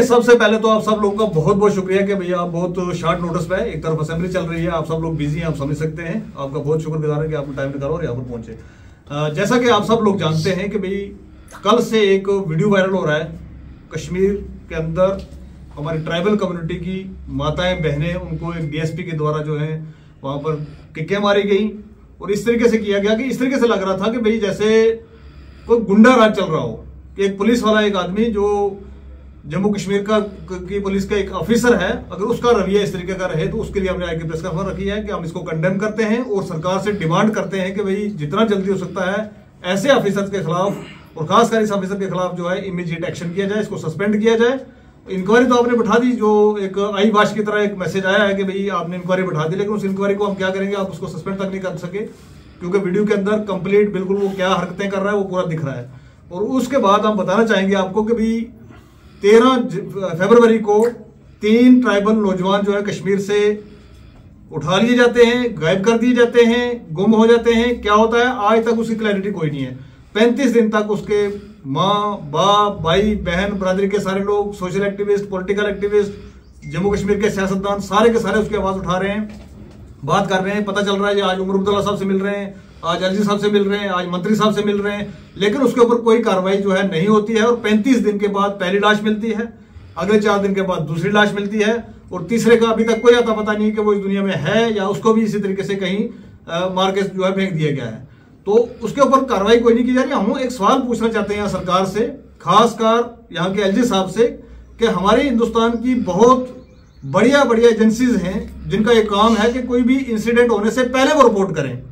देखिए, सबसे पहले तो आप सब लोगों का बहुत बहुत शुक्रिया कि भैया आप बहुत शॉर्ट नोटिस पे एक तरफ असेंबली चल रही है, आप सब लोग बिजी हैं, आप समझ सकते हैं। आपका बहुत शुक्रगुजार है कि आपने टाइम निकाला और यहाँ पर पहुंचे। जैसा कि आप सब लोग जानते हैं कि भाई कल से एक वीडियो वायरल हो रहा है कश्मीर के अंदर हमारी ट्राइबल कम्युनिटी की माताएं बहनें, उनको एक डीएसपी के द्वारा जो है वहां पर किक्कें मारी गई और इस तरीके से किया गया कि इस तरीके से लग रहा था कि भाई जैसे कोई गुंडा राज चल रहा हो कि एक पुलिस वाला, एक आदमी जो जम्मू कश्मीर की पुलिस का एक ऑफिसर है, अगर उसका रवैया इस तरीके का रहे तो उसके लिए हमने आज की प्रेस कॉन्फ्रेंस रखी है कि हम इसको कंडेम करते हैं और सरकार से डिमांड करते हैं कि भाई जितना जल्दी हो सकता है ऐसे ऑफिसर के खिलाफ और खासकर इस ऑफिसर के खिलाफ जो है इमीडिएट एक्शन किया जाए, इसको सस्पेंड किया जाए। इंक्वायरी तो आपने बैठा दी, जो एक आई वाश की तरह एक मैसेज आया है कि भाई आपने इंक्वायरी बैठा दी, लेकिन उस इंक्वायरी को हम क्या करेंगे, आप उसको सस्पेंड तक नहीं कर सके क्योंकि वीडियो के अंदर कंप्लीट बिल्कुल वो क्या हरकतें कर रहा है वो पूरा दिख रहा है। और उसके बाद हम बताना चाहेंगे आपको कि भाई 13 फरवरी को 3 ट्राइबल नौजवान जो है कश्मीर से उठा लिए जाते हैं, गायब कर दिए जाते हैं, गुम हो जाते हैं। क्या होता है आज तक उसकी क्लैरिटी कोई नहीं है। 35 दिन तक उसके माँ बाप भाई बहन बरादरी के सारे लोग, social activist, political activist, Jammu Kashmir के सियासतदान सारे के सारे उसकी आवाज उठा रहे हैं, बात कर रहे हैं। पता चल रहा है आज उमर अब्दुल्ला साहब से मिल रहे हैं, आज एलजी साहब से मिल रहे हैं, आज मंत्री साहब से मिल रहे हैं, लेकिन उसके ऊपर कोई कार्रवाई जो है नहीं होती है। और 35 दिन के बाद पहली लाश मिलती है, अगले 4 दिन के बाद दूसरी लाश मिलती है और तीसरे का अभी तक कोई आता पता नहीं कि वो इस दुनिया में है या उसको भी इसी तरीके से कहीं मार के जो है फेंक दिया गया है। तो उसके ऊपर कार्रवाई कोई नहीं की जा रही। हम एक सवाल पूछना चाहते हैं सरकार से, खासकर यहाँ के एलजी साहब से, कि हमारे हिंदुस्तान की बहुत बढ़िया बढ़िया एजेंसीज हैं जिनका एक काम है कि कोई भी इंसिडेंट होने से पहले वो रिपोर्ट करें।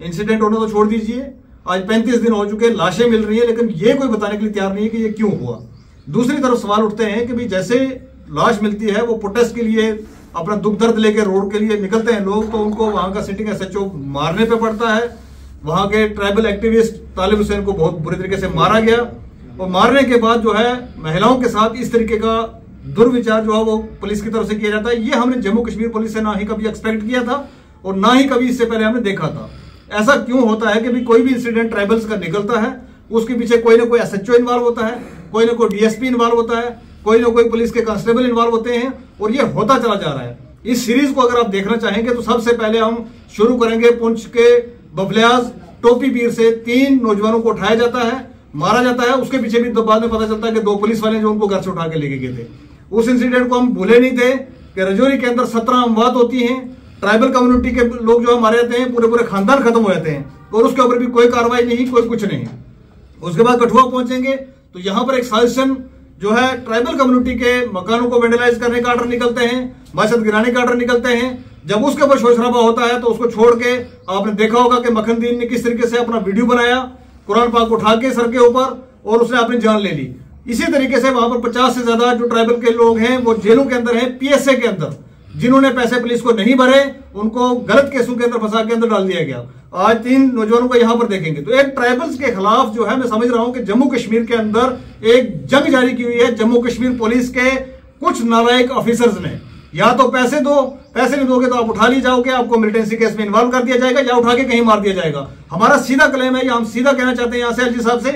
इंसिडेंट होने तो छोड़ दीजिए, आज 35 दिन हो चुके, लाशें मिल रही है, लेकिन ये कोई बताने के लिए तैयार नहीं है कि ये क्यों हुआ। दूसरी तरफ सवाल उठते हैं कि भाई जैसे लाश मिलती है वो प्रोटेस्ट के लिए अपना दुख दर्द लेके रोड के लिए निकलते हैं लोग, तो उनको वहां का सिटिंग एसएचओ मारने पे पड़ता है। वहां के ट्राइबल एक्टिविस्ट तालिब हुसैन को बहुत बुरी तरीके से मारा गया और मारने के बाद जो है महिलाओं के साथ इस तरीके का दुर्विचार जो है वो पुलिस की तरफ से किया जाता है। ये हमने जम्मू कश्मीर पुलिस से ना ही कभी एक्सपेक्ट किया था और ना ही कभी इससे पहले हमने देखा था। ऐसा क्यों होता है कि भी कोई भी इंसिडेंट ट्राइबल्स का निकलता है उसके पीछे कोई ना कोई एसएचओ इन्वॉल्व होता है, कोई ना कोई डीएसपी इन्वॉल्व होता है, कोई ना कोई पुलिस के कांस्टेबल इन्वॉल्व होते हैं और ये होता चला जा रहा है। इस सीरीज को अगर आप देखना चाहेंगे तो सबसे पहले हम शुरू करेंगे पुंछ के बफलियाज टोपी पीर से 3 नौजवानों को उठाया जाता है, मारा जाता है। उसके पीछे भी बाद में पता चलता है कि 2 पुलिस वाले जो उनको घर से उठा के लेके गए थे। उस इंसिडेंट को हम भूले नहीं थे कि रजौरी के अंदर 17 अमवात होती हैं, ट्राइबल कम्युनिटी के लोग जो मारे जाते हैं, पूरे पूरे खानदान खत्म हो जाते हैं और उसके ऊपर भी कोई कार्रवाई नहीं, कोई कुछ नहीं। उसके बाद कठुआ पहुंचेंगे तो यहां पर एक साजिशन जो है ट्राइबल कम्युनिटी के मकानों को वेंडलाइज करने का ऑर्डर निकलते हैं, मस्जिद गिराने का ऑर्डर निकलते हैं। जब उसके ऊपर शोर शराबा होता है तो उसको छोड़ के आपने देखा होगा कि मखनदीन ने किस तरीके से अपना वीडियो बनाया, कुरान पाक उठा के सर के ऊपर और उसने अपनी जान ले ली। इसी तरीके से वहां पर 50 से ज्यादा जो ट्राइबल के लोग हैं वो जेलों के अंदर हैं, पीएसए के अंदर, जिन्होंने पैसे पुलिस को नहीं भरे उनको गलत केसों के अंदर फंसा के अंदर डाल दिया गया। आज 3 नौजवानों को यहां पर देखेंगे तो एक ट्राइबल्स के खिलाफ जो है मैं समझ रहा हूं कि जम्मू कश्मीर के अंदर एक जंग जारी की हुई है जम्मू कश्मीर पुलिस के कुछ नालायक ऑफिसर्स ने। या तो पैसे दो, पैसे नहीं दोगे तो आप उठा लिए जाओगे, आपको मिलिटेंसी केस में इन्वॉल्व कर दिया जाएगा या उठा के कहीं मार दिया जाएगा। हमारा सीधा क्लेम है, हम सीधा कहना चाहते हैं यहां से एलजी साहब से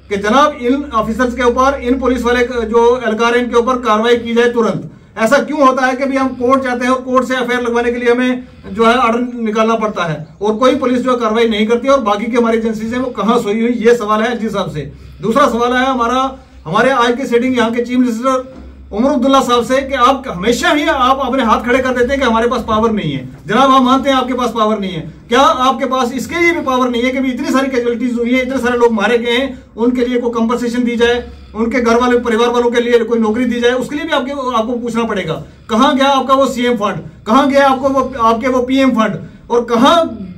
कि जनाब इन ऑफिसर्स के ऊपर, इन पुलिस वाले जो एहलकार हैं इनके ऊपर कार्रवाई की जाए तुरंत। ऐसा क्यों होता है कि भी हम कोर्ट जाते हैं और कोर्ट से एफआईआर लगवाने के लिए हमें जो है ऑर्डर निकालना पड़ता है और कोई पुलिस जो कार्रवाई नहीं करती और बाकी की हमारी एजेंसी है वो कहां सोई हुई, ये सवाल है एलजी साहब से। दूसरा सवाल है हमारे आज की सेटिंग यहाँ के चीफ मिनिस्टर उमर अब्दुल्ला साहब से कि आप हमेशा ही आप अपने हाथ खड़े कर देते हैं कि हमारे पास पावर नहीं है। जनाब हम मानते हैं आपके पास पावर नहीं है, क्या आपके पास इसके लिए भी पावर नहीं है कि भी इतनी सारी कैजुअलिटीज हुई है, इतने सारे लोग मारे गए हैं, उनके लिए कोई कंपनसेशन दी जाए, उनके घर वाले परिवार वालों के लिए कोई नौकरी दी जाए, उसके लिए भी आपको पूछना पड़ेगा। कहां गया आपका वो सीएम फंड, कहां गया आपके वो पीएम फंड और कहां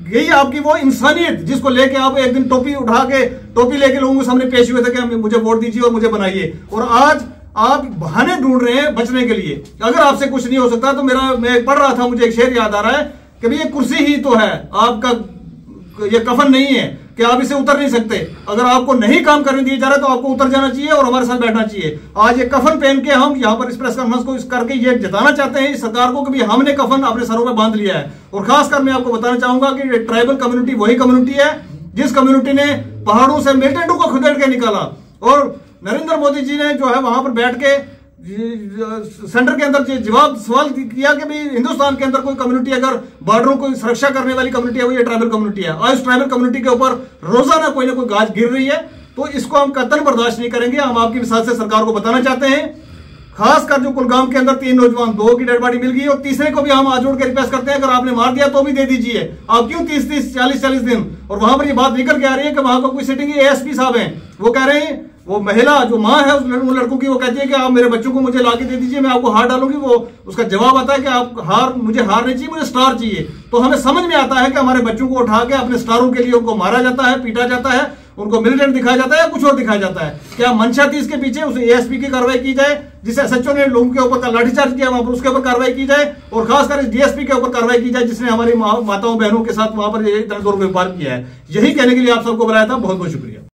गई आपकी वो इंसानियत जिसको लेके आप एक दिन टोपी लेके लोगों के सामने पेश हुए थे कि मुझे वोट दीजिए और मुझे बनाइए। और आज आप बहाने ढूंढ रहे हैं बचने के लिए। अगर आपसे कुछ नहीं हो सकता तो मैं पढ़ रहा था, मुझे एक शेर याद आ रहा है कि भाई ये कुर्सी ही तो है, आपका ये कफन नहीं है कि आप इसे उतर नहीं सकते। अगर आपको नहीं काम करने दिया जा रहा है तो आपको उतर जाना चाहिए और हमारे साथ बैठना चाहिए। आज ये कफन पहन के हम यहाँ पर इस प्रेस कॉन्फ्रेंस को करके ये जताना चाहते हैं इस सरकार को कि भी हमने कफन अपने सरों में बांध लिया है। और खासकर मैं आपको बताना चाहूंगा कि ट्राइबल कम्युनिटी वही कम्युनिटी है जिस कम्युनिटी ने पहाड़ों से मिलिटेंटों को खदेड़ के निकाला और नरेंद्र मोदी जी ने जो है वहां पर बैठ के सेंटर के अंदर जवाब सवाल किया कि भाई हिंदुस्तान के अंदर कोई कम्युनिटी अगर बॉर्डरों को सुरक्षा करने वाली कम्युनिटी है वो ये ट्राइबल कम्युनिटी है, और इस ट्राइबल कम्युनिटी के ऊपर रोजाना कोई ना कोई गाज गिर रही है, तो इसको हम कतई बर्दाश्त नहीं करेंगे। हम आपकी मिसाल से सरकार को बताना चाहते हैं, खासकर जो कुलगाम के अंदर 3 नौजवान, 2 की डेड बॉडी मिल गई और तीसरे को भी हम आज जोड़ के रिक्वेस्ट करते हैं, अगर आपने मार दिया तो भी दे दीजिए। आप क्यों 30-30, 40-40 दिन? और वहां पर ये बात निकल के आ रही है कि वहां का कोई सिटिंग एएसपी साहब हैं, वो कह रहे हैं, वो महिला जो माँ है उन लड़कों की, वो कहती है कि आप मेरे बच्चों को मुझे लाके दे दीजिए, मैं आपको हार डालूंगी। वो उसका जवाब आता है कि आप मुझे हार नहीं चाहिए, मुझे स्टार चाहिए। तो हमें समझ में आता है कि हमारे बच्चों को उठा के अपने स्टारों के लिए उनको मारा जाता है, पीटा जाता है, उनको मिलिटेंट दिखाया जाता है या कुछ और दिखाया जाता है। क्या मंशा थी इसके पीछे? उसे एएसपी की कार्रवाई की जाए, जिसे एसएचओ ने लोगों के ऊपर लाठीचार्ज किया वहां पर उसके ऊपर कार्रवाई की जाए, और खासकर इस डीएसपी के ऊपर कार्रवाई की जाए जिसने हमारी माताओं बहनों के साथ वहां पर इतना दुर्व्यवहार किया है। यही कहने के लिए आप सबको बुलाया था। बहुत बहुत शुक्रिया।